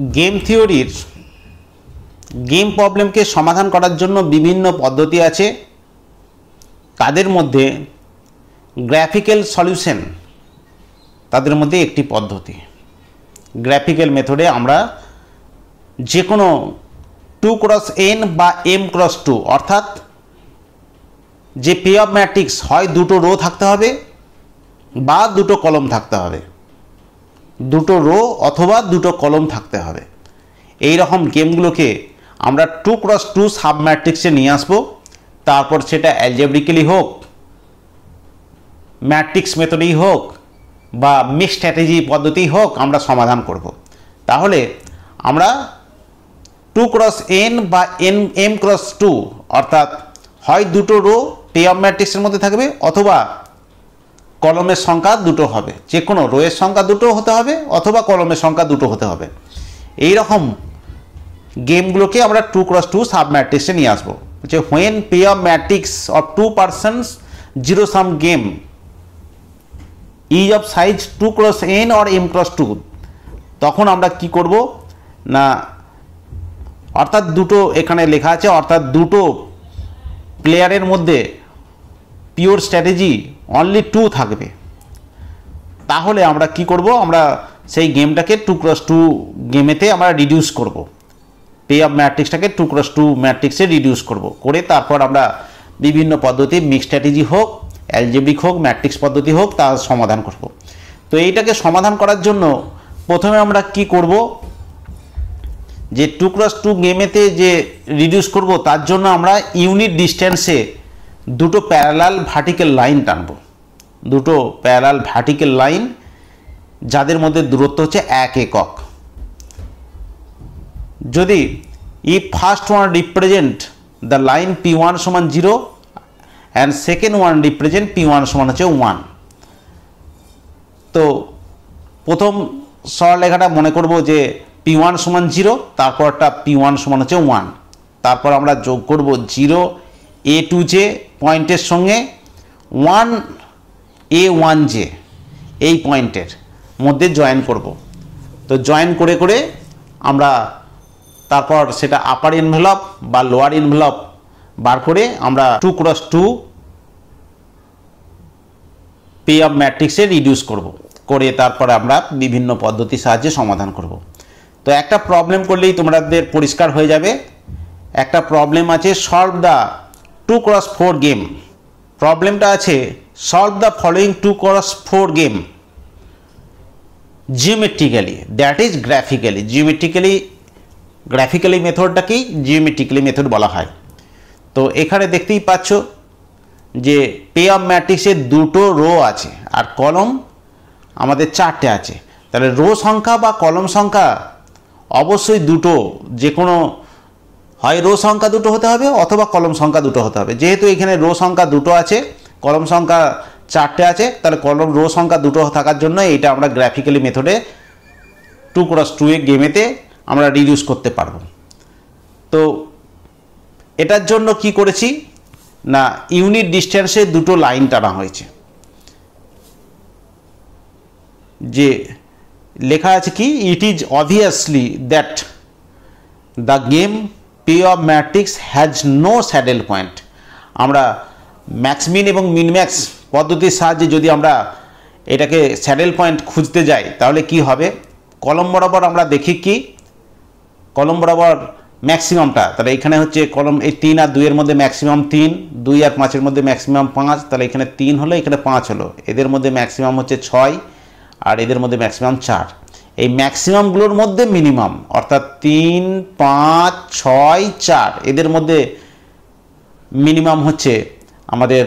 Game থিওরির game প্রবলেমকে সমাধান করার জন্য বিভিন্ন পদ্ধতি আছে। তাদের মধ্যে গ্রাফিক্যাল সলিউশন তাদের মধ্যে একটি পদ্ধতি। গ্রাফিক্যাল মেথডে আমরা যে কোনো 2x(n) বা m×2 অর্থাৎ যে পে অফ ম্যাট্রিক্স হয় দুটো রো থাকতে হবে বা দুটো কলম থাকতে হবে, দুটো রো অথবা দুটো কলম থাকতে হবে। এই রকম গেমগুলোকে আমরা 2x2 সাব ম্যাট্রিক্সে নিয়ে আসবো। তারপর সেটা অ্যালজেব্রিক্যালি হোক, ম্যাট্রিক্স মেথডেই হোক বা মিক্স স্ট্র্যাটেজি পদ্ধতি হোক, আমরা সমাধান করব। তাহলে আমরা 2x(n) বা m×2 অর্থাৎ হয় দুটো রো পে অফ ম্যাট্রিক্সের মধ্যে থাকবে অথবা কলমের সংখ্যা দুটো হবে, যে কোনো রোয়ের সংখ্যা দুটো হতে হবে অথবা কলমের সংখ্যা দুটো হতে হবে। এই রকম গেমগুলোকে আমরা 2x2 সাব ম্যাট্রিক্সে নিয়ে আসবো। যে when pay off matrix of 2 persons zero sum game is of size 2x(n) or m×2, তখন আমরা কি করব না, অর্থাৎ দুটো এখানে লেখা আছে, অর্থাৎ দুটো প্লেয়ারের মধ্যে পিওর স্ট্র্যাটেজি অনলি 2 থাকবে। তাহলে আমরা কি করব, আমরা সেই গেমটাকে 2x2 গেমেতে আমরা রিডিউস করব, পে অফ ম্যাট্রিক্সটাকে 2x2 ম্যাট্রিক্সে রিডিউস করব, করে তারপর আমরা বিভিন্ন পদ্ধতি মিক্স স্ট্র্যাটেজি হোক, অ্যালজেব্রিক হোক, ম্যাট্রিক্স পদ্ধতি হোক, তার সমাধান করব। তো এইটাকে সমাধান করার জন্য প্রথমে আমরা কি করব, যে 2x2 গেমেতে যে রিডিউস করব তার জন্য আমরা ইউনিট ডিস্টেন্সে দুটো প্যারালাল ভার্টিক্যাল লাইন টানব, দুটো প্যারালাল ভার্টিক্যাল লাইন যাদের মধ্যে দূরত্ব হচ্ছে 1 একক। যদি if first one represent the line p1 সমান 0 and second one represent p1 সমান হচ্ছে 1, তো প্রথম সরলরেখাটা মনে করব যে p1 সমান 0, তারপরটা p1 সমান হচ্ছে 1, তারপর আমরা যোগ করব 0 a2j পয়েন্টের সঙ্গে 1 a1j এই পয়েন্টের মধ্যে জয়েন করব। তো জয়েন করে করে আমরা তারপর সেটা আপার এনভেলপ বা লোয়ার এনভেলপ বার করে আমরা 2x2 পে অফ ম্যাট্রিক্সে রিডিউস করব, করে তারপর আমরা বিভিন্ন পদ্ধতির সাহায্যে সমাধান করব। তো একটা প্রবলেম করলেই তোমাদের পরিষ্কার হয়ে যাবে। একটা প্রবলেম আছে সলভ দ্য 2x4 গেম। প্রবলেমটা আছে solve the following 2x4 game geometrically, that is graphically. Graphically মেথডটাকেই জিওমেট্রিক্যালি মেথড বলা হয়। তো এখানে দেখতেই পাচ্ছ যে পে অফ ম্যাট্রিক্সের দুটো রো আছে আর কলম আমাদের 4টে আছে। তাহলে রো সংখ্যা বা কলম সংখ্যা অবশ্যই দুটো, যে কোনো হয় রো সংখ্যা দুটো হতে হবে অথবা কলম সংখ্যা দুটো হতে হবে। যেহেতু এখানে রো সংখ্যা দুটো আছে, কলম সংখ্যা 4টে আছে, তাহলে কলম রো সংখ্যা দুটো থাকার জন্য এটা আমরা গ্রাফিক্যালি মেথডে 2x2 গেমেতে আমরা রিডিউস করতে পারবো। তো এটার জন্য কি করেছি না, ইউনিট ডিস্টেন্সে দুটো লাইন টানা হয়েছে। যে লেখা আছে কি, it is obviously that the game payoff matrix has no saddle point. আমরা ম্যাক্সমিন এবং মিনম্যাক্স পদ্ধতির সাহায্যে যদি আমরা এটাকে স্যাডেল পয়েন্ট খুঁজতে যাই তাহলে কি হবে, কলম বরাবর আমরা দেখি কি, কলম বরাবর ম্যাক্সিমামটা, তাহলে এখানে হচ্ছে কলম এই 3 আর 2 এর মধ্যে ম্যাক্সিমাম 3, 2 আর 5 এর মধ্যে ম্যাক্সিমাম 5, তাহলে এখানে 3 হলো, এখানে 5 হলো, এদের মধ্যে ম্যাক্সিমাম হচ্ছে 6 আর এদের মধ্যে ম্যাক্সিমাম 4। এই ম্যাক্সিমামগুলোর মধ্যে মিনিমাম অর্থাৎ 3, 5, 6, 4 এদের মধ্যে মিনিমাম হচ্ছে আমাদের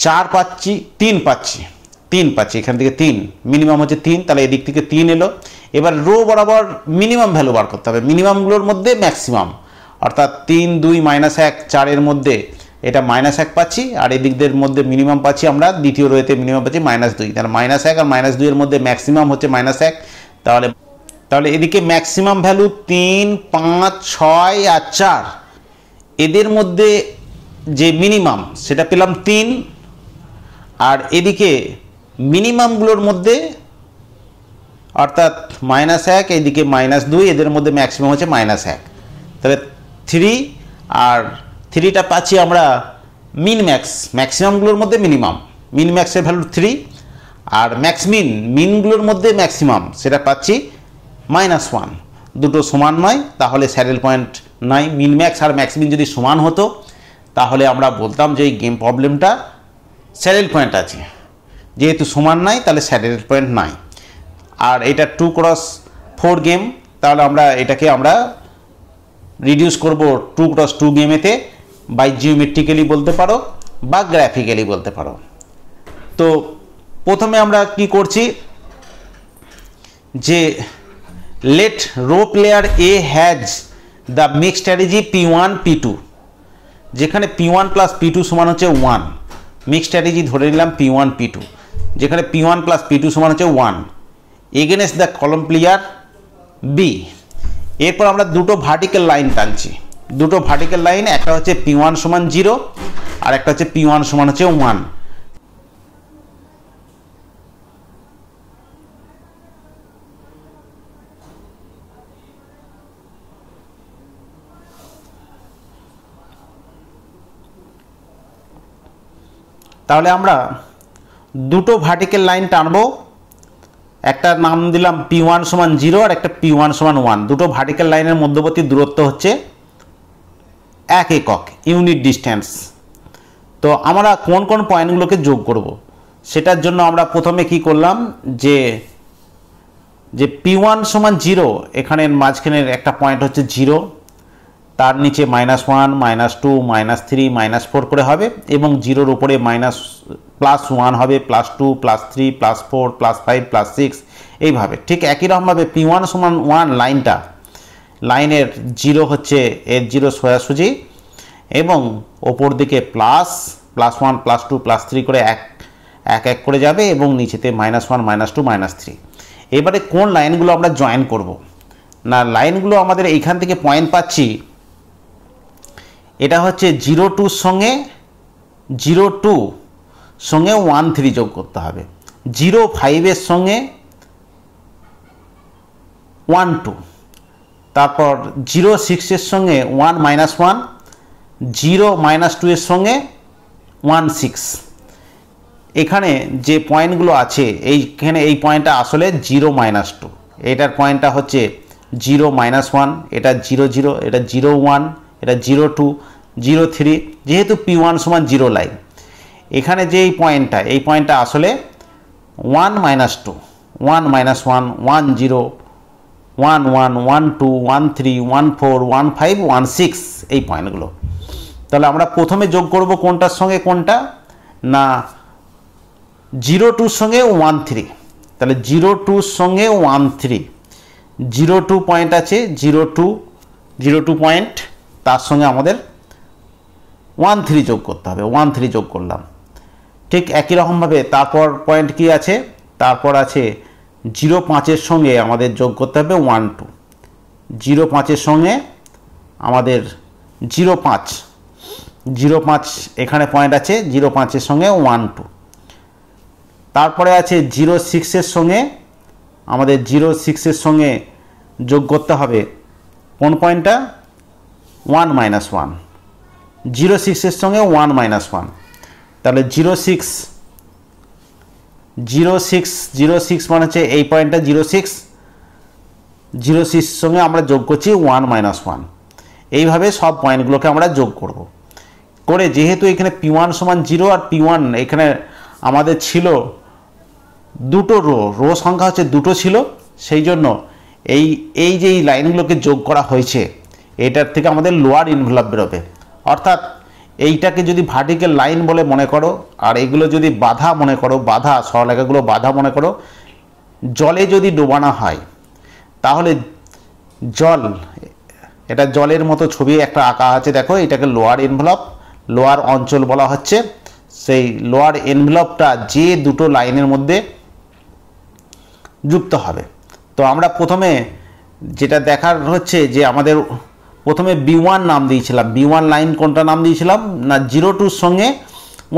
4 পাচ্ছি, 3 পাচ্ছি, এখান থেকে 3, মিনিমাম হচ্ছে 3, তাহলে এদিক থেকে 3 এলো। এবার রো বরাবর মিনিমাম ভ্যালু বার করতে হবে, মিনিমামগুলোর মধ্যে ম্যাক্সিমাম অর্থাৎ 3, 2, -1, 4 এর মধ্যে এটা -1 পাচ্ছি, আর এদিকদের মধ্যে মিনিমাম পাচ্ছি আমরা দ্বিতীয় রোতে মিনিমাম পাচ্ছি -2, তাহলে -1 আর -2 এর মধ্যে ম্যাক্সিমাম হচ্ছে -1, তাহলে এদিকে ম্যাক্সিমাম ভ্যালু 3, 5, 6 আর 4, এদের মধ্যে যে মিনিমাম সেটা পেলাম 3, আর এদিকে মিনিমামগুলোর মধ্যে অর্থাৎ -1 এইদিকে -2, এদের মধ্যে ম্যাক্সিমাম হচ্ছে -1। তাহলে 3 আর 3টা পাচ্ছি আমরা ম্যাক্সিমামগুলোর মধ্যে মিনিমাম, ম্যাক্সের ভ্যালু 3, আর মিনগুলোর মধ্যে ম্যাক্সিমাম সেটা পাচ্ছি -1। দুটো সমান নয়, তাহলে স্যাডেল পয়েন্ট নাই। ম্যাক্স আর ম্যাক্সমিন যদি সমান হতো তাহলে আমরা বলতাম যে এই গেম প্রবলেমটা স্যাডেল পয়েন্ট আছে। যেহেতু সমান নাই তাহলে স্যাডেল পয়েন্ট নাই। আর এটা 2x4 গেম, তাহলে এটাকে আমরা রিডিউস করব 2x2 গেমেতে, বাই জিওমেট্রিক্যালি বলতে পারো বা গ্রাফিক্যালি বলতে পারো। তো প্রথমে আমরা কি করছি যে let row player A has the mixed strategy P1 P2, যেখানে P1 + P2 সমান হচ্ছে 1, মিক্সড স্ট্র্যাটেজি ধরে নিলাম P1 P2, যেখানে P1 + P2 সমান হচ্ছে 1 against the column player B. এরপর আমরা দুটো ভার্টিক্যাল লাইন টানছি, দুটো ভার্টিক্যাল লাইন, একটা হচ্ছে P1 সমান 0 আর একটা হচ্ছে P1 সমান হচ্ছে 1। তাহলে আমরা দুটো ভার্টিক্যাল লাইন টানবো, একটা নাম দিলাম P1 সমান 0 আর একটা P1 সমান 1। দুটো ভার্টিক্যাল লাইনের মধ্যবর্তী দূরত্ব হচ্ছে 1 একক, ইউনিট ডিস্টেন্স। তো আমরা কোন কোন পয়েন্টগুলোকে যোগ করব সেটার জন্য আমরা প্রথমে কি করলাম যে P1 সমান 0, এখানের মাঝখানের একটা পয়েন্ট হচ্ছে 0, তার নিচে -1 -2 -3 -4 করে হবে, এবং 0-র উপরে +1 হবে, +2 +3 +4 +5 +6 এইভাবে। ঠিক একই রকমভাবে P1 সমান 1 লাইনের 0 হচ্ছে এর 0 সোজাসুজি, এবং ওপর দিকে +1 +2 +3 করে এক এক করে যাবে, এবং নিচেতে -1 -2 -3। এবারে কোন লাইনগুলো আমরা জয়েন করব না, লাইনগুলো আমাদের এইখান থেকে পয়েন্ট পাচ্ছি, এটা হচ্ছে 0-2 সঙ্গে 1-3 যোগ করতে হবে, 0-5 সঙ্গে 1-2, তারপর 0-6 সঙ্গে 1 -1, 0-2 সঙ্গে 1-6। এখানে যে পয়েন্টগুলো আছে এইখানে এই পয়েন্টটা আসলে 0-2, এটার পয়েন্টটা হচ্ছে 0-1, এটা 0-0, এটা 0-1, এটা 0-2, 0-3। যেহেতু P1 সমান 0 লাইন, এখানে যে এই পয়েন্টটা আসলে 1 -2, 1 -1, 1 0, 1 1, 1 2, 1 3, 1 4, 1 5, 1 6 এই পয়েন্টগুলো। তাহলে আমরা প্রথমে যোগ করব কোনটার সঙ্গে কোনটা না, 0-2 সঙ্গে 1-3। তাহলে 0-2 সঙ্গে 1-3, 0-2 পয়েন্ট আছে, 0-2 পয়েন্ট, তার সঙ্গে আমাদের 1-3 যোগ করতে হবে, 1-3 যোগ করলাম। ঠিক একই রকমভাবে তারপর পয়েন্ট কি আছে, তারপর আছে 0-5 সঙ্গে আমাদের যোগ করতে হবে 1-2, 0-5 সঙ্গে আমাদের 0-5 এখানে পয়েন্ট আছে, 0-5 সঙ্গে 1-2। তারপরে আছে 0-6 সঙ্গে আমাদের 0-6 সঙ্গে যোগ করতে হবে কোন পয়েন্টটা, 1 -1, 0-6 সঙ্গে 1 -1। তাহলে 0-6 মানে হচ্ছে এই পয়েন্টটা 0-6 সঙ্গে আমরা যোগ করছি 1 -1। এইভাবে সব পয়েন্টগুলোকে আমরা যোগ করে যেহেতু এখানে P1 সমান 0 আর P1 এখানে আমাদের ছিল দুটো রো সংখ্যা হচ্ছে দুটো ছিল, সেই জন্য এই যে এই লাইনগুলোকে যোগ করা হয়েছে এটার থেকে আমাদের লোয়ার ইনভেলপ বেরোবে। অর্থাৎ এইটাকে যদি ভার্টিক্যাল লাইন বলে মনে করো, আর এগুলো যদি বাধা মনে করো, সরলরেখাগুলো বাধা মনে করো, জলে যদি ডোবানো হয় তাহলে এটা জলের মতো ছবি একটা আঁকা আছে, দেখো এটাকে লোয়ার অঞ্চল বলা হচ্ছে। সেই লোয়ার এনভেলপটা যে দুটো লাইনের মধ্যে যুক্ত হবে। তো আমরা প্রথমে যেটা দেখার হচ্ছে যে আমাদের প্রথমে B1 নাম দিয়েছিলাম, B1 লাইন কোনটা নাম দিয়েছিলাম না, 0-2 সঙ্গে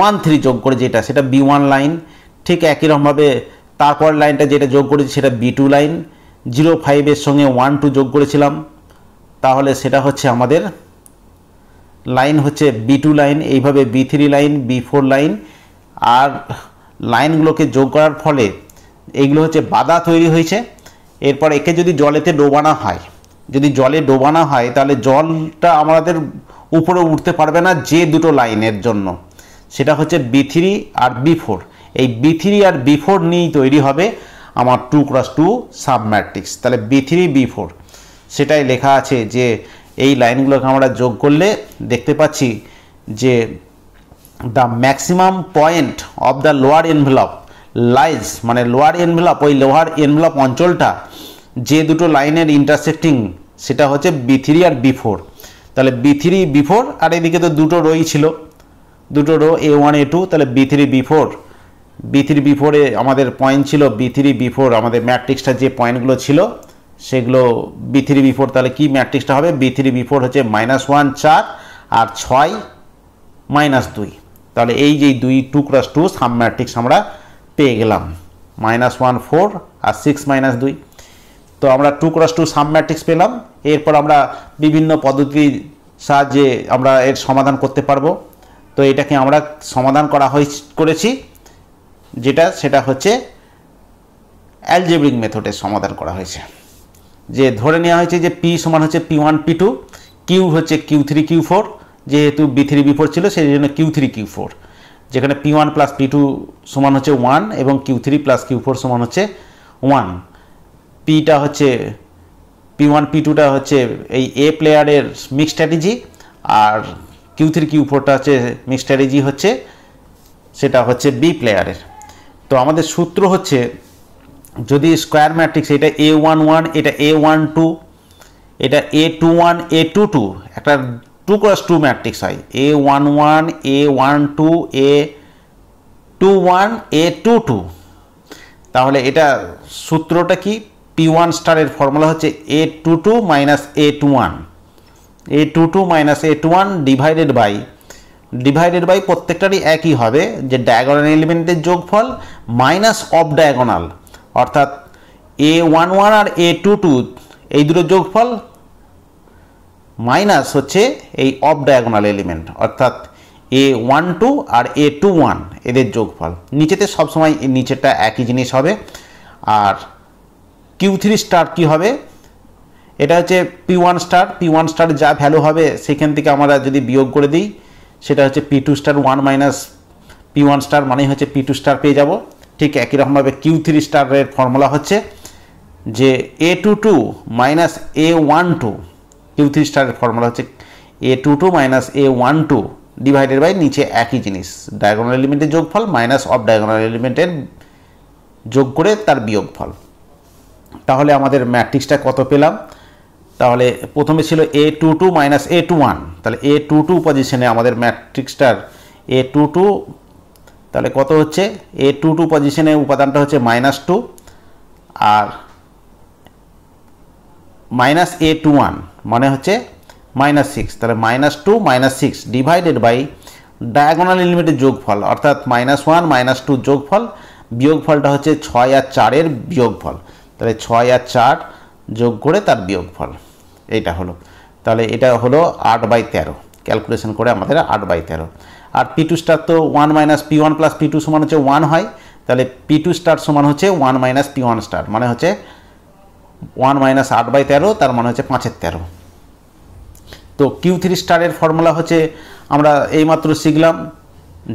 1-3 যোগ করে সেটা B1 লাইন। ঠিক একই রকমভাবে তারপর লাইনটা যেটা যোগ করেছি সেটা B2 লাইন, 0.5 এর সঙ্গে 1 2 যোগ করেছিলাম, তাহলে সেটা হচ্ছে আমাদের লাইন হচ্ছে B2 লাইন। এইভাবে B3 লাইন, B4 লাইন, আর লাইনগুলোকে যোগ করার ফলে এইগুলো হচ্ছে বাধা তৈরি হয়েছে। এরপর একে যদি জলেতে ডোবানো হয়, যদি জলে ডোবানো হয় তাহলে জলটা আমাদের উপরে উঠতে পারবে না যে দুটো লাইনের জন্য, সেটা হচ্ছে B3 আর B4। এই B3 আর B4 নিয়েই তৈরি হবে আমার 2x2 সাব ম্যাট্রিক্স। তাহলে B3 B4 সেটাই লেখা আছে যে এই লাইনগুলোকে আমরা যোগ করলে দেখতে পাচ্ছি যে the maximum point of the lower envelope lies, মানে লোয়ার এনভেলপ, ওই লোয়ার এনভেলপ অঞ্চলটা যে দুটো লাইনের ইন্টারসেক্টিং সেটা হচ্ছে B3 আর B4। তাহলে B3 B4, আর এদিকে তো দুটো রোই ছিল, দুটো রো A1 A2, তাহলে B3 B4 এ আমাদের পয়েন্ট ছিল B3 B4, আমাদের ম্যাট্রিক্সটা যে পয়েন্টগুলো ছিল সেগুলো B3 B4। তাহলে কি ম্যাট্রিক্সটা হবে? B3 B4 হচ্ছে -1 4 আর 6 -2। তাহলে এই যে 2x2 সাব ম্যাট্রিক্স আমরা পেয়ে গেলাম, -1 4 আর 6 -2। তো আমরা 2x2 সাব ম্যাট্রিক্স পেলাম। এরপর আমরা বিভিন্ন পদ্ধতির সাহায্যে আমরা এর সমাধান করতে পারবো। তো এটাকে আমরা সমাধান করেছি সেটা হচ্ছে অ্যালজেব্রিক মেথডে সমাধান করা হয়েছে। যে ধরে নেওয়া হয়েছে যে P সমান হচ্ছে P1 P2, Q হচ্ছে Q3 Q4, যেহেতু B3 B4 ছিল সেই জন্য Q3 Q4, যেখানে P1 প্লাস P2 সমান হচ্ছে 1 এবং Q3 প্লাস Q4 সমান হচ্ছে 1। Pটা হচ্ছে P1 P2টা হচ্ছে এই A প্লেয়ারের মিক্স স্ট্র্যাটেজি, আর Q3 Q4টা হচ্ছে মিক্স স্ট্র্যাটেজি হচ্ছে সেটা হচ্ছে B প্লেয়ারের। তো আমাদের সূত্র হচ্ছে যদি স্কোয়ার ম্যাট্রিক্স, এটা A11, এটা A12, এটা A21 A22 একটা 2x2 ম্যাট্রিক্স হয়, A11 A12 A21 A22, তাহলে এটা সূত্রটা কি? P1 স্টারের ফর্মুলা হচ্ছে A22 minus A21, A22 minus A21 divided by প্রত্যেকটারই একই হবে যে ডায়াগোনাল এলিমেন্টের যোগফল মাইনাস অফ ডায়াগোনাল, অর্থাৎ A11 আর A22 এই দুটো যোগফল মাইনাস হচ্ছে এই অফ ডায়াগোনাল এলিমেন্ট, অর্থাৎ A12 আর A21 এদের যোগফল। নিচেতে সবসময় নিচেরটা একই জিনিস হবে। আর Q3 স্টার কী হবে? এটা হচ্ছে P1 স্টার যা ভ্যালু হবে সেখান থেকে আমরা যদি বিয়োগ করে দিই সেটা হচ্ছে P2 star 1 minus P1 star, মানে হচ্ছে P2 স্টার পেয়ে যাব। ঠিক একই রকমভাবে Q3 স্টারের ফর্মুলা হচ্ছে যে A22 মাইনাস A12, Q3 স্টারের ফর্মুলা হচ্ছে A22 minus A12 divided by নিচে একই জিনিস ডায়াগোনাল এলিমেন্টের যোগফল মাইনাস অফ ডায়াগোনাল এলিমেন্টের যোগ করে তার বিয়োগফল। তাহলে আমাদের ম্যাট্রিক্সটা কত পেলাম? তাহলে প্রথমে ছিল A22 মাইনাস A21, তাহলে A22 পজিশনে আমাদের ম্যাট্রিক্সটার A22, তাহলে কত হচ্ছে? A22 পজিশনে উপাদানটা হচ্ছে -2 আর মাইনাস A21 মানে হচ্ছে -6, তাহলে -2 -6 ডিভাইডেড বাই ডায়াগোনাল এলিমেন্টের যোগফল, অর্থাৎ -1 -2 যোগফল, বিয়োগফলটা হচ্ছে 6 আর 4 এর বিয়োগফল, তাহলে 6 আর 4 যোগ করে তার বিয়োগফল এইটা হলো। তাহলে এটা হলো 8/13, ক্যালকুলেশন করে আমাদের 8/13। আর P2 স্টার তো 1 মাইনাস P1 প্লাস P2 সমান হচ্ছে 1 হয়, তাহলে P2 স্টার সমান হচ্ছে 1 মাইনাস P1 স্টার, মানে হচ্ছে 1 মাইনাস 8/13, তার মানে হচ্ছে 5/13। তো Q3 স্টারের ফর্মুলা হচ্ছে আমরা এইমাত্র শিখলাম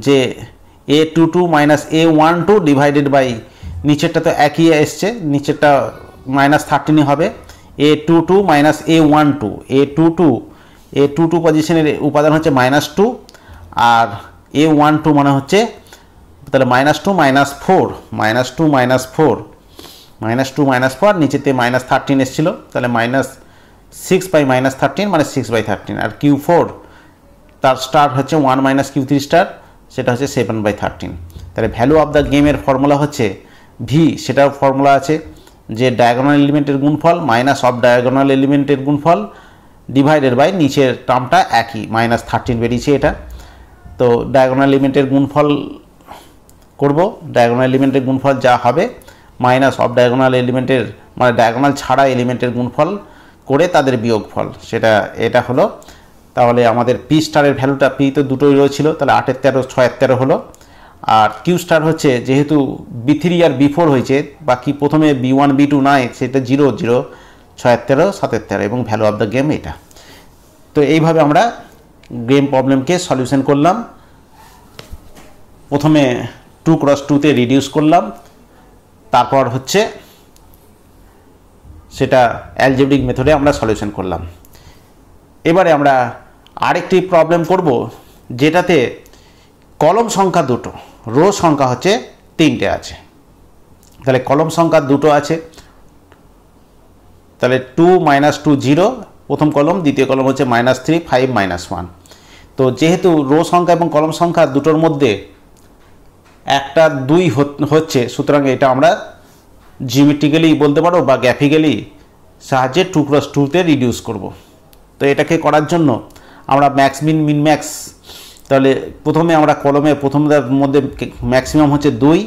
যে A22 minus A12 divided by নিচেরটা তো একই এসছে, নিচেরটা -13 হবে, A22 মাইনাস A12, A22 পজিশনের উপাদান হচ্ছে -2 আর A12 মানে হচ্ছে তাহলে -2 -4 নিচেতে -13 এসেছিল, তাহলে -6 বাই -13 মানে 6/13। আর Q4 তার স্টার হচ্ছে 1 মাইনাস Q3 স্টার, সেটা হচ্ছে 7/13। তাহলে ভ্যালু অফ দ্য গেমের ফর্মুলা হচ্ছে V, সেটার ফর্মুলা আছে যে ডায়াগোনাল এলিমেন্টের গুণফল মাইনাস অফ ডায়াগোনাল এলিমেন্টের গুণফল ডিভাইডেড বাই নিচের টার্মটা একই -13 বেরিয়েছে এটা। তো ডায়াগোনাল এলিমেন্টের গুণফল করব, ডায়াগোনাল এলিমেন্টের গুণফল যা হবে মাইনাস অফ ডায়াগোনাল এলিমেন্টের মানে ডায়াগোনাল ছাড়া এলিমেন্টের গুণফল করে তাদের বিয়োগফল, এটা হলো। তাহলে আমাদের পি স্টারের ভ্যালুটা, পি তো দুটোই রয়েছিল, তাহলে 8 এর 13 6 এর 13 হলো। আর কিউ স্টার হচ্ছে যেহেতু B3 আর B4 হয়েছে, বাকি প্রথমে B1 B2 নাই, সেটা 0 0 6 এর 13 7 এর 13 এবং ভ্যালু অফ দ্য গেম এটা। তো এইভাবে আমরা গেম প্রবলেমকে সলিউশন করলাম। প্রথমে 2x2-তে রিডিউস করলাম, তারপর হচ্ছে সেটা অ্যালজেব্রিক মেথডে আমরা সলিউশন করলাম। এবারে আমরা আরেকটি প্রবলেম করব যেটাতে কলম সংখ্যা দুটো, রো সংখ্যা হচ্ছে 3টে আছে। তাহলে কলম সংখ্যা দুটো আছে, তাহলে 2 -2 0 প্রথম কলম, দ্বিতীয় কলম হচ্ছে -3 5 -1। তো যেহেতু রো সংখ্যা এবং কলম সংখ্যা দুটোর মধ্যে একটা 2 হচ্ছে, সুতরাং এটা আমরা জিওমেট্রিক্যালি বলতে পারো বা গ্রাফিক্যালি সাহায্যে 2x2-তে রিডিউস করব। তো এটাকে করার জন্য আমরা ম্যাক্স মিন মিন ম্যাক্স, তাহলে প্রথমে আমরা কলমে প্রথমটার মধ্যে ম্যাক্সিমাম হচ্ছে 2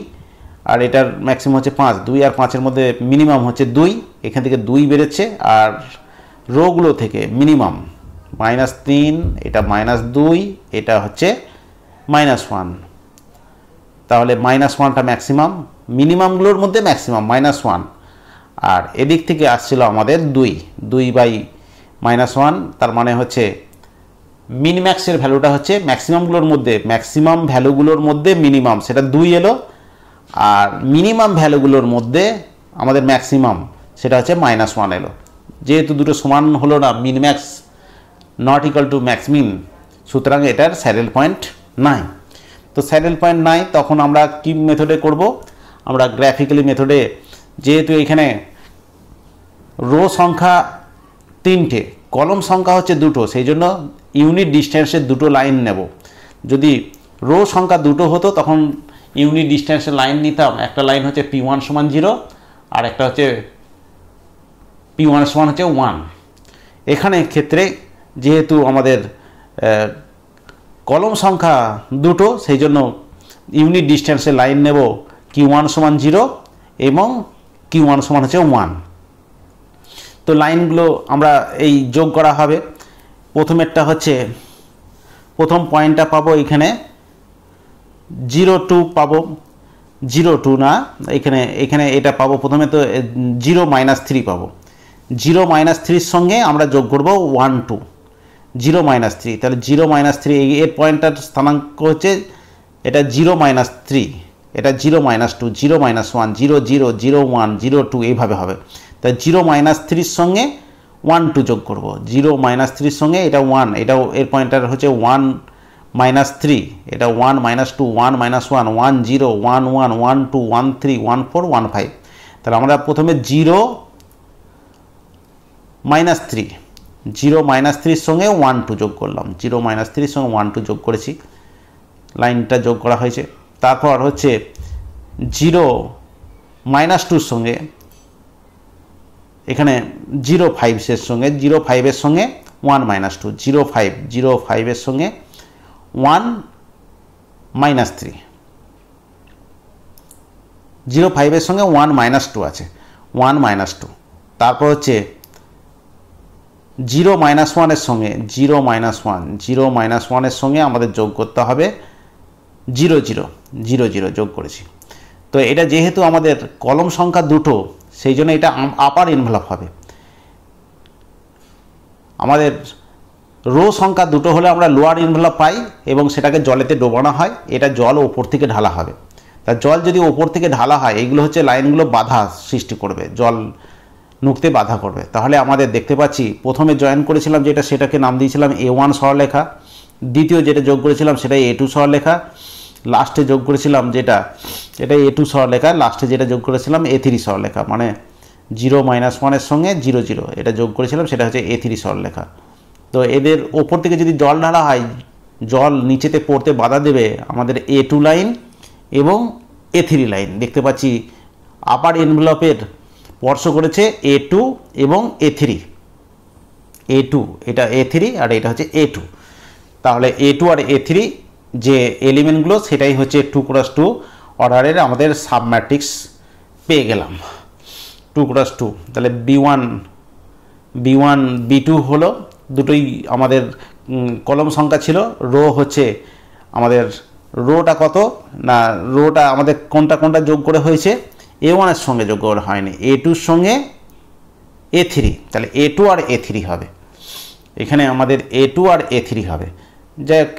আর এটার ম্যাক্সিমাম হচ্ছে 5, 2 আর 5-এর মধ্যে মিনিমাম হচ্ছে 2, এখান থেকে 2 বেরোচ্ছে। আর রোগুলো থেকে মিনিমাম -3, এটা -2, এটা হচ্ছে -1, তাহলে -1টা ম্যাক্সিমাম, মিনিমামগুলোর মধ্যে ম্যাক্সিমাম -1। আর এদিক থেকে আসছিল আমাদের 2/-1, তার মানে হচ্ছে মিনিম্যাক্সের ভ্যালুটা হচ্ছে ম্যাক্সিমামগুলোর মধ্যে, ম্যাক্সিমাম ভ্যালুগুলোর মধ্যে মিনিমাম সেটা 2 এলো, আর মিনিমাম ভ্যালুগুলোর মধ্যে আমাদের ম্যাক্সিমাম সেটা হচ্ছে -1 এলো। যেহেতু দুটো সমান হলো না, minmax not equal to max min, সুতরাং এটার স্যাডেল পয়েন্ট নাই। তো স্যাডেল পয়েন্ট নাই, তখন আমরা কি মেথডে করব? আমরা গ্রাফিক্যালি মেথডে, যেহেতু এখানে রো সংখ্যা 3টে, কলম সংখ্যা হচ্ছে 2টো, সেই জন্য ইউনিট ডিস্টেন্সের দুটো লাইন নেব। যদি রো সংখ্যা 2টো হতো তখন ইউনিট ডিস্টেন্সের লাইন নিতাম, একটা লাইন হচ্ছে P1 = 0 আর একটা হচ্ছে P1 = 1। এখানে ক্ষেত্রে যেহেতু আমাদের কলম সংখ্যা 2টো, সেই জন্য ইউনিট ডিস্টেন্সের লাইন নেব Q1 = 0 এবং Q1 = 1। তো লাইনগুলো আমরা এই যোগ করা হবে। প্রথমেরটা হচ্ছে, প্রথম পয়েন্টটা পাবো এখানে 0 2 পাবো, 0 2 না, এখানে এটা পাবো। প্রথমে তো 0 -3 পাবো, 0 -3-র সঙ্গে আমরা যোগ করব 1 2, 0 -3, তাহলে 0 -3 এর পয়েন্টটার স্থানাঙ্ক হচ্ছে এটা 0 -3, এটা 0 -2, 0 -1, 0 0 0 1 0 2 এইভাবে হবে। তাই 0 -3-র সঙ্গে 1 2 যোগ করব, 0 -3-র সঙ্গে এটা 1, এটাও এর পয়েন্টার হচ্ছে 1 -3, এটা 1 -2 1 -1 1 0 1 1 1 2 1 3 1 4 1 5। তাহলে আমরা প্রথমে 0 -3, 0 -3-র সঙ্গে 1 2 যোগ করলাম, 0 -3-র সঙ্গে 1 2 যোগ করেছি, লাইনটা যোগ করা হয়েছে। তারপর হচ্ছে 0 -2-র সঙ্গে এখানে 0 5-এর সঙ্গে 0 5-এর সঙ্গে 1 -2, 0 5 0 5-এর সঙ্গে 1 -3, 0 5-এর সঙ্গে 1 -2 আছে, 1 -2। তারপর হচ্ছে 0 -1-এর সঙ্গে 0 -1, 0 -1-এর সঙ্গে আমাদের যোগ করতে হবে 0 0 0 0 যোগ করেছি। তো এটা যেহেতু আমাদের কলম সংখ্যা 2টো, সেই জন্য এটা আপার এনভেলপ হবে। আমাদের রো সংখ্যা 2টো হলে আমরা লোয়ার এনভেলপ পাই এবং সেটাকে জলেতে ডোবানো হয়, এটা জল ওপর থেকে ঢালা হবে। তা জল যদি ওপর থেকে ঢালা হয়, এইগুলো হচ্ছে লাইনগুলো বাধা সৃষ্টি করবে, জল নুকতে বাধা করবে। তাহলে আমাদের দেখতে পাচ্ছি প্রথমে জয়েন করেছিলাম যেটা, সেটাকে নাম দিয়েছিলাম A1 সরলরেখা, দ্বিতীয় যেটা যোগ করেছিলাম সেটা A2 সরলরেখা, লাস্টে যোগ করেছিলাম যেটা A2 সরলরেখা, লাস্টে যেটা যোগ করেছিলাম A3 সরলরেখা, মানে 0 -1-এর সঙ্গে 0 0 এটা যোগ করেছিলাম, সেটা হচ্ছে A3 সরলরেখা। তো এদের ওপর থেকে যদি জল ঢালা হয়, জল নিচেতে পড়তে বাধা দেবে আমাদের A2 লাইন এবং A3 লাইন। দেখতে পাচ্ছি আপার এনভেলপের স্পর্শ করেছে A2 এবং A3, A2 এটা A3 আর এটা হচ্ছে A2। তাহলে A2 আর A3 যে এলিমেন্টগুলো সেটাই হচ্ছে 2x2 অর্ডারের আমাদের সাবম্যাট্রিক্স পেয়ে গেলাম 2 × 2, তাহলে b1 b2 হলো, দুটোই আমাদের কলম সংখ্যা ছিল। রো হচ্ছে আমাদের রোটা কত না, রোটা আমাদের কোনটা যোগ করে হয়েছে, a1 এর সঙ্গে যোগ করে হয়নি, a2 এর সঙ্গে a3, তাহলে a2 আর a3 হবে এখানে, আমাদের a2 আর a3 হবে, যাই হোক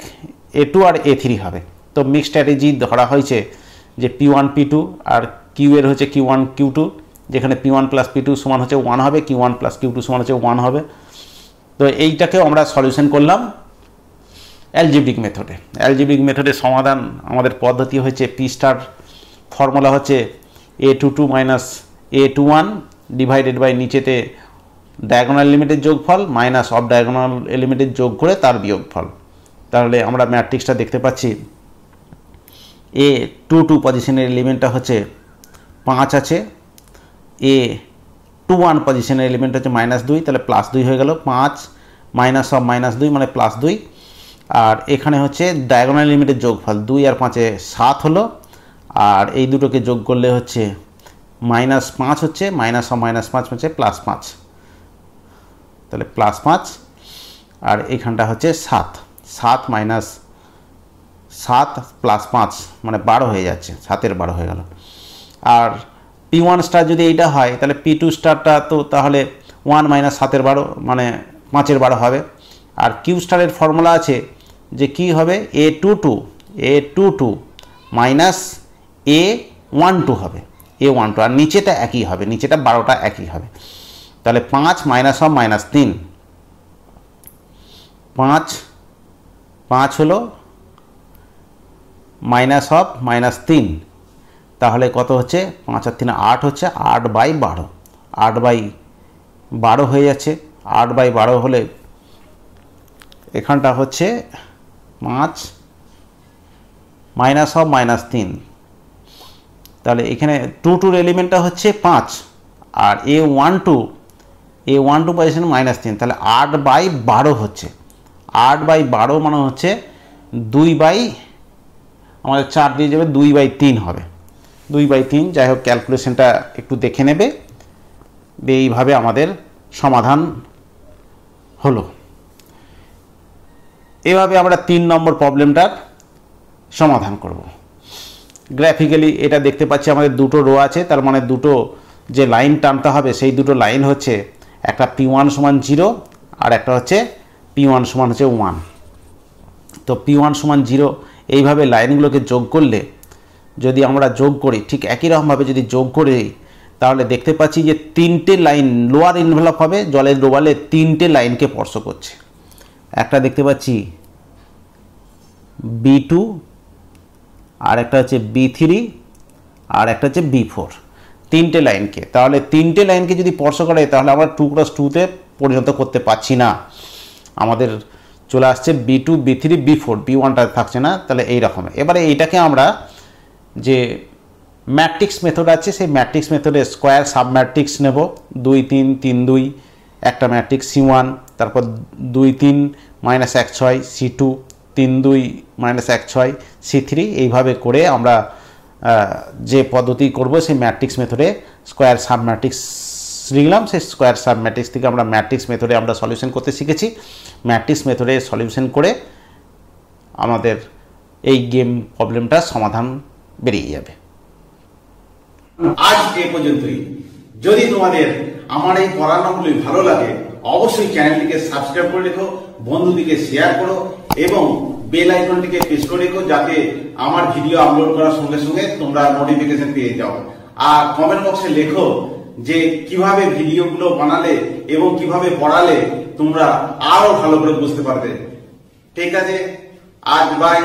a2 আর a3 হবে। তো মিক্স স্ট্র্যাটেজি ধরা হয়েছে যে p1 p2 আর q এর হচ্ছে q1 q2, যেখানে p1 + p2 সমান হচ্ছে 1 হবে, q1 + q2 সমান হচ্ছে 1 হবে। তো এইটাকেও আমরা সলিউশন করলাম অ্যালজেব্রিক মেথডে। অ্যালজেব্রিক মেথডের সমাধান আমাদের পদ্ধতি হচ্ছে p স্টার ফর্মুলা হচ্ছে a22 - a21 ডিভাইডেড বাই নিচেতে ডায়াগোনাল এলিমেন্টের যোগফল মাইনাস অফ ডায়াগোনাল এলিমেন্টের যোগ করে তার বিয়োগফল। তাহলে আমরা ম্যাট্রিক্সটা দেখতে পাচ্ছি a22 পজিশনের এলিমেন্টটা হচ্ছে 5 আছে, a21 পজিশনের এলিমেন্ট হচ্ছে -2, তাহলে +2 হয়ে গেল, 5 মাইনাস অফ -2 মানে +2। আর এখানে হচ্ছে ডায়াগোনাল এলিমেন্টের যোগফল 2 আর 5 7 হলো, আর এই দুটোকে যোগ করলে হচ্ছে -5 হচ্ছে, মাইনাস অফ -5 হচ্ছে +5, তাহলে +5, আর এখানটা হচ্ছে 7 মাইনাস 7 + 5 মানে 12 হয়ে যাচ্ছে, 7-এর 12 হয়ে গেল। আর p1 স্টার যদি এইটা হয় তাহলে p2 স্টারটা তো তাহলে 1 - 7-এর 12 মানে 5-এর 12 হবে। আর q স্টারের ফর্মুলা আছে যে কি হবে, a22 মাইনাস a12 হবে, a12, আর নিচেটা একই হবে, নিচেটা 12টা একই হবে। তাহলে 5 মাইনাস অফ -3, 5 হলো মাইনাস অফ -3, তাহলে কত হচ্ছে, 5 আর 3 8 হচ্ছে, 8/12, 8/12 হয়ে যাচ্ছে। 8/12 হলে এখানটা হচ্ছে 5 মাইনাস অফ -3, তাহলে এখানে 2 এলিমেন্টটা হচ্ছে 5, আর a12 পজিশন -3, তাহলে 8/12 হচ্ছে, 8/12 মানে হচ্ছে 2 আমাদের 4 দিয়ে যাবে, 2/3 হবে, 2/3। যাই হোক ক্যালকুলেশনটা একটু দেখে নেবে, এইভাবে আমাদের সমাধান হলো। এভাবে আমরা 3 নম্বর প্রবলেমটার সমাধান করব। গ্রাফিক্যালি এটা দেখতে পাচ্ছি আমাদের দুটো রো আছে, তার মানে দুটো যে লাইন টানতে হবে সেই দুটো লাইন হচ্ছে একটা p1 = 0 আর একটা হচ্ছে p1 = 1। তো p1 = 0 এইভাবে লাইনগুলোকে যোগ করলে, যদি আমরা যোগ করি ঠিক একই রকমভাবে যদি যোগ করি, তাহলে দেখতে পাচ্ছি যে 3টে লাইন লোয়ার এনভেলপ হবে, জলের ডোবালে 3টে লাইনকে স্পর্শ করছে। একটা দেখতে পাচ্ছি b2, আর একটা হচ্ছে b3, আর একটা হচ্ছে b4, 3টে লাইনকে। তাহলে 3টে লাইনকে যদি স্পর্শ করে তাহলে আমরা 2 × 2-তে পরিণত করতে পারছি না, আমাদের চলে আসছে b2 b3 b4, b1টা থাকছে না। তাহলে এই রকম, এবারে এইটাকে আমরা যে ম্যাট্রিক্স মেথড আছে সেই ম্যাট্রিক্স মেথডে স্কোয়ার সাব ম্যাট্রিক্স নেব, 2 3 3 2 একটা ম্যাট্রিক্স c1, তারপর 2 3 -1 6 c2, 3 2 -1 6 c3, এইভাবে করে আমরা যে পদ্ধতি করব সেই ম্যাট্রিক্স মেথডে স্কোয়ার সাব ম্যাট্রিক্স লিখলাম। সেই স্কোয়ার সাব ম্যাট্রিক্স থেকে আমরা ম্যাট্রিক্স মেথডে আমরা সলিউশন করতে শিখেছি। ম্যাট্রিক্স মেথডে সলিউশন করে আমাদের এই গেম প্রবলেমটার সমাধান বেরিয়ে যাবে। আজ এ পর্যন্তই। যদি তোমাদের আমার এই পড়ানোগুলি ভালো লাগে অবশ্যই চ্যানেলটিকে সাবস্ক্রাইব করে রেখো, বন্ধুদিকে শেয়ার করো এবং বেল আইকনটিকে প্রেস করে রেখো, যাতে আমার ভিডিও আপলোড করার সঙ্গে সঙ্গে তোমরা নোটিফিকেশন পেয়ে যাও। আর কমেন্ট বক্সে লেখো যে কিভাবে ভিডিওগুলো বানালে এবং কিভাবে পড়ালে তোমরা আরো ভালো করে বুঝতে পারবে। ঠিক আছে, আজ বাই।